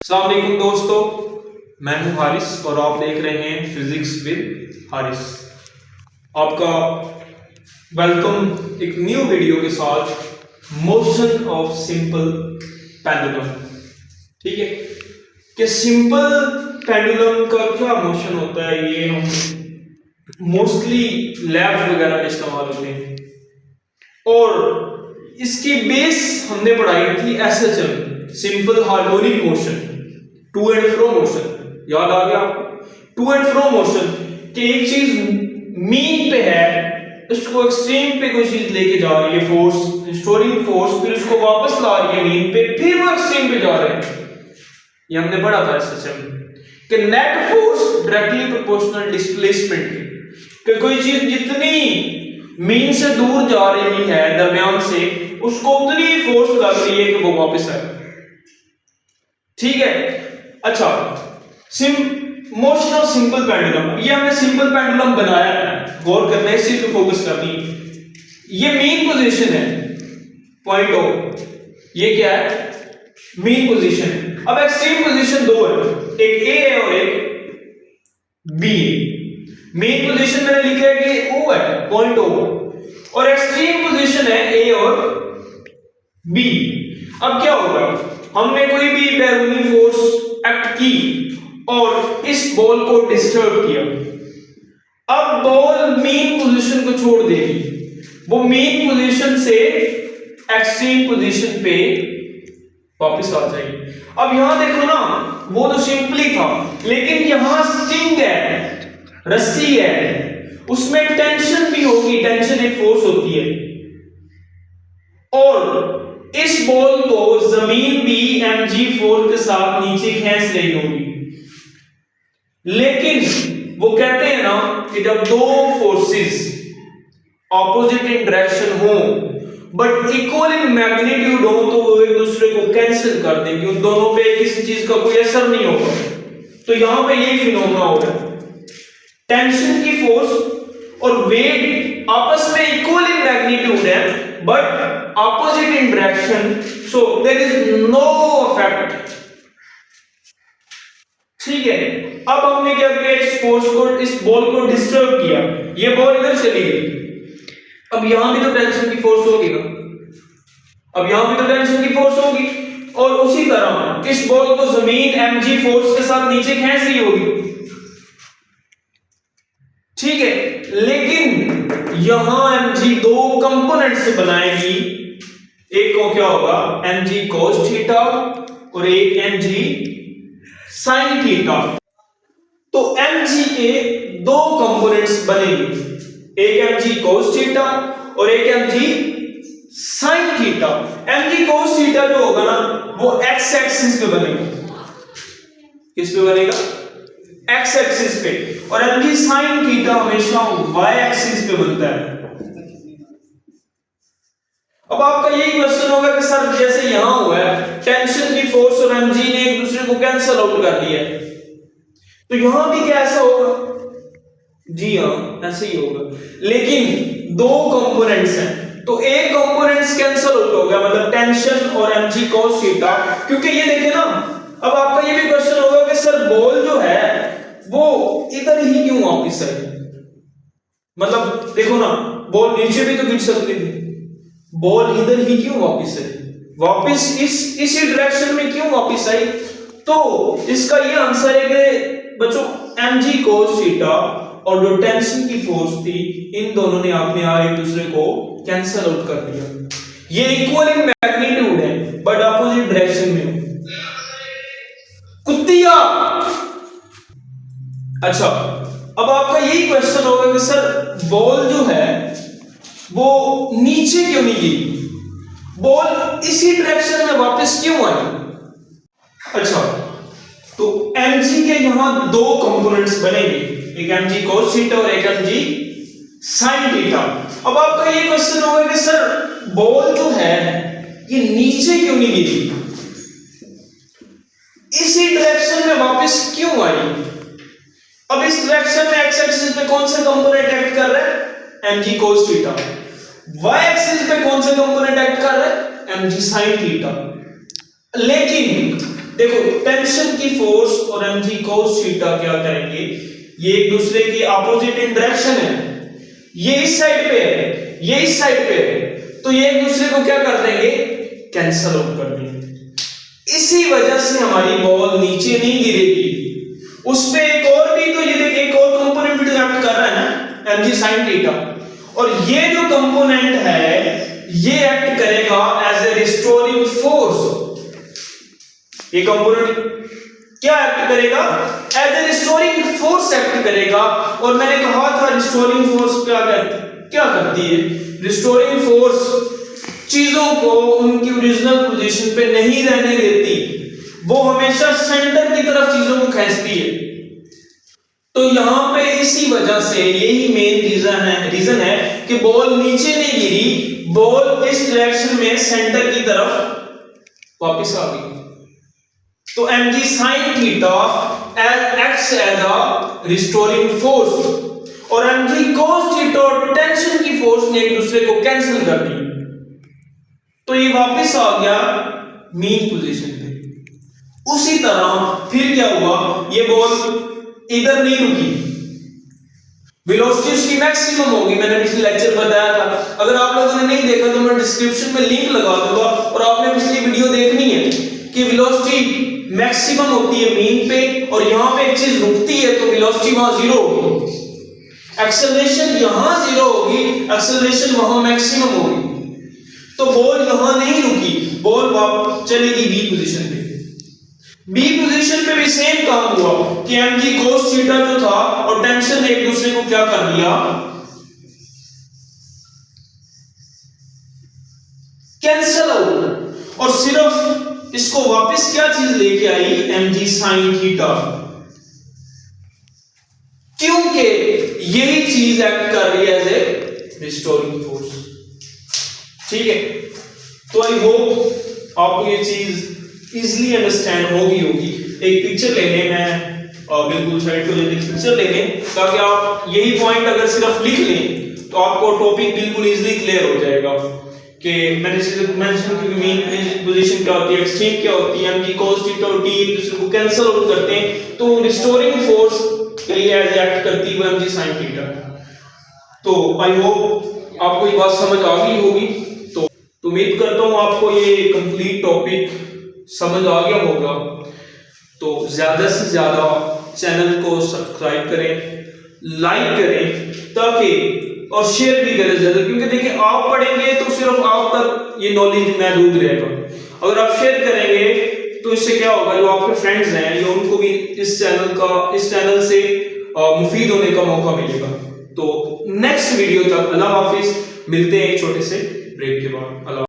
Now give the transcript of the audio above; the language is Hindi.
अस्सलाम वालेकुम दोस्तों, मैं हूं हारिस और आप देख रहे हैं फिजिक्स विद हारिस। आपका वेलकम एक न्यू वीडियो के साथ, मोशन ऑफ सिंपल पेंडुलम। ठीक है कि सिंपल पेंडुलम का क्या मोशन होता है, ये हम मोस्टली लैब वगैरह में इस्तेमाल होते हैं और इसकी बेस हमने पढ़ाई थी SHM, simple harmonic motion, to and fro motion. याद आ गया आपको? टू एंड फ्रो मोशन कि एक चीज मीन पे है, उसको एक्सट्रीम पे कोई चीज लेके जा रही है, फोर्स स्टोरिंग फोर्स, फिर उसको वापस ला रही है मीन पे, फिर वो एक्सट्रीम पे जा रहे हैं। ये हमने पढ़ा था एसएचएम कि net force directly proportional displacement कि कोई चीज जितनी मीन से दूर जा रही है दरमियान से, उसको उतनी फोर्स लग रही है कि वो वापस आए। ठीक है, अच्छा, मोशन ऑफ सिंपल पेंडुलम, ये हमने सिंपल पेंडुलम बनाया है, गौर करना है, इस चीज पे फोकस करनी है। ये मीन पोजीशन है, पॉइंट ओ, ये क्या है? मीन पोजीशन है। अब एक्सट्रीम पोजीशन दो है, एक ए है और एक बी है। मेन पोजीशन मैंने लिखा है कि ओ है, पॉइंट ओ, और एक्सट्रीम पोजीशन है ए और बी। अब क्या होगा, हमने कोई भी बैरूनी फोर्स एक्ट की और इस बॉल को डिस्टर्ब किया। अब बॉल मेन पोजीशन को छोड़ देगी, वो मेन पोजीशन से एक्सट्रीम पोजीशन पे वापस आ जाएगी। अब यहां देखो ना, वो तो सिंपली था, लेकिन यहां स्टिंग है, रस्सी है, उसमें टेंशन भी होगी, टेंशन एक फोर्स होती है, और इस बॉल को जमीन भी mg फोर्स के साथ नीचे खींच रही होगी। लेकिन वो कहते हैं ना कि जब दो फोर्सेस ऑपोजिट इन डायरेक्शन हो बट इक्वल इन मैग्नीट्यूड हो, तो वो एक दूसरे को कैंसिल कर देंगे, उन दोनों पे किसी चीज का कोई असर नहीं होगा। तो यहां पे यही फिनोमेना हो रहा है, टेंशन की फोर्स और वेट आपस में इक्वल इन मैग्नीट्यूड है but opposite in direction, so there is no effect. ठीक है, अब हमने क्या किया, इस फोर्स को, इस बॉल को डिस्टर्ब किया, ये बॉल इधर चली गई। अब यहां भी तो टेंशन की फोर्स होगी ना, अब यहां भी तो टेंशन की फोर्स होगी, और उसी तरह इस बॉल को जमीन mg फोर्स के साथ नीचे खींच रही होगी। ठीक है, लेकिन यहां mg दो कंपोनेंट से बनाएगी, एक को क्या होगा mg cos थीटा और एक mg sin थीटा। तो mg के दो कंपोनेंट्स बनेंगे, एक mg cos थीटा और एक mg sin theta. mg cos theta जो होगा ना, वो x एक्सिस पे बनेगा। किस पे बनेगा? x एक्सिस पे, और mg sin थीटा हमेशा y एक्सिस पे बनता है। अब आपका यही क्वेश्चन होगा कि सर जैसे यहां हुआ है, टेंशन की फोर्स और mg ने एक दूसरे को कैंसिल आउट कर दिया है, तो यहां भी क्या ऐसा होगा? जी हां, ऐसे ही होगा, लेकिन दो कंपोनेंट्स हैं, तो एक कंपोनेंट्स कैंसिल आउट हो गया, मतलब टेंशन और mg cos थीटा। क्योंकि ये देखिए ना, अब आपका ये भी क्वेश्चन होगा कि सर बॉल जो है वो इधर ही क्यों वापस आई? मतलब देखो ना, बॉल नीचे भी तो गिर सकती थी, बॉल इधर ही क्यों वापस आई, वापस इसी डायरेक्शन में क्यों वापस आई? तो इसका ये आंसर है कि बच्चों mg cos थीटा और जो टेंशन की फोर्स थी, इन दोनों ने अपने एक दूसरे को कैंसिल आउट कर दिया। ये इक्वल इन मैग्नीट्यूड है बट अपोजिट डायरेक्शन में। कुत्तिया, अच्छा, अब आपका यही क्वेश्चन होगा कि सर बॉल जो है वो नीचे क्यों नहीं गई, बॉल इसी डायरेक्शन में वापस क्यों आई? अच्छा, तो mg के यहां दो कंपोनेंट्स बनेंगे, एक mg cos थीटा और एक mg sin थीटा। अब आपका ये क्वेश्चन होगा कि सर बॉल जो है ये नीचे क्यों नहीं गिरी, इसी डायरेक्शन में वापस क्यों आई? अब इस डायरेक्शन में x एक्सिस पे कौन से कंपोनेंट एक्ट कर रहे हैं? mg cos theta. y axis पे कौन से कंपोनेंट एक्ट कर रहे हैं? mg sin theta. लेकिन देखो टेंशन की फोर्स और mg cos थीटा क्या करेंगे, ये एक दूसरे की अपोजिट इन डायरेक्शन है, ये इस साइड पे है, ये इस साइड पे है, तो ये एक दूसरे को क्या कर देंगे, कैंसल आउट कर देंगे। इसी वजह से हमारी बॉल नीचे नहीं गिरेगी, उस पे एक और भी, तो ये देखिए एक और कंपोनेंट भी एक्ट कर रहा है ना mg sin थीटा, और ये जो कंपोनेंट है ये एक्ट करेगा एज ए रिस्टोरिंग फोर्स। ये कंपोनेंट क्या एक्ट करेगा, as a restoring force act करेगा। और मैंने कहा था रिस्टोरिंग फोर्स क्या करती है, रिस्टोरिंग फोर्स चीजों को उनकी ओरिजिनल पोजीशन पे नहीं रहने देती, वो हमेशा सेंटर की तरफ चीजों को खींचती है। तो यहां पे इसी वजह से यही मेन रीजन है कि बॉल नीचे नहीं गिरी, बॉल इस डायरेक्शन में सेंटर की तरफ वापस आ गई। तो mg sin theta acts as a restoring force और mg cos थीटा और टेंशन की फोर्स ने एक दूसरे को कैंसिल कर दी, तो ये वापस आ गया मीन पोजीशन पे। उसी तरह फिर क्या हुआ, ये बॉल इधर नहीं रुकी, वेलोसिटी उसकी मैक्सिमम होगी, मैंने पिछले लेक्चर बताया था। अगर आप लोगों ने नहीं देखा तो मैं डिस्क्रिप्शन में लिंक लगा दूंगा, और आपने पिछली वीडियो देखनी है कि वेलोसिटी मैक्सिमम होती है मीन पे, और यहां पे एक चीज रुकती है तो वेलोसिटी वहां जीरो होगी, एक्सेलरेशन यहां जीरो होगी, एक्सेलरेशन वहां मैक्सिमम होगी। तो बॉल यहां नहीं रुकी, बॉल वापस चलेगी बी पोजीशन पे। बी पोजीशन पे भी सेम काम हुआ कि mg cos थीटा जो था और टेंशन ने एक दूसरे को क्या कर दिया, कैंसल आउट, और सिर्फ इसको वापस क्या चीज लेके आई, mg sin थीटा, क्योंकि यही चीज एक्ट कर रही है एज ए रिस्टोरिंग फोर्स। ठीक है, तो आई होप आपको ये चीज इजीली अंडरस्टैंड होगी। एक पिक्चर ले लें, मैं बिल्कुल साइड को लेके पिक्चर ले लें, ताकि आप यही पॉइंट अगर सिर्फ लिख लें तो आपको टॉपिक बिल्कुल इजीली क्लियर हो जाएगा कि मैंने सिर्फ मेंशन की मेन पोजीशन क्या होती है, एक्सट्रीम क्या होती है, mg cos थीटा और t एक दूसरे को कैंसिल आउट करते हैं, तो रिस्टोरिंग फोर्स के लिए एक्ट करती है mg sin थीटा। तो आई होप आपको ये बात समझ आ गई होगी। तो उम्मीद करता हूं आपको ये कंप्लीट टॉपिक समझ आ गया होगा। तो ज्यादा से ज्यादा चैनल को सब्सक्राइब करें, लाइक करें, ताकि और शेयर भी करें ज्यादा, क्योंकि देखिए आप पढ़ेंगे तो सिर्फ आप तक ये नॉलेज महदूद रहेगा। अगर आप शेयर करेंगे तो इससे क्या होगा, जो आपके फ्रेंड्स हैं या उनको भी इस चैनल से मुफीद होने का मौका मिलेगा। तो नेक्स्ट वीडियो तक अल्लाह हाफिज, मिलते हैं एक छोटे से ब्रेक के बाद। अल्लाह।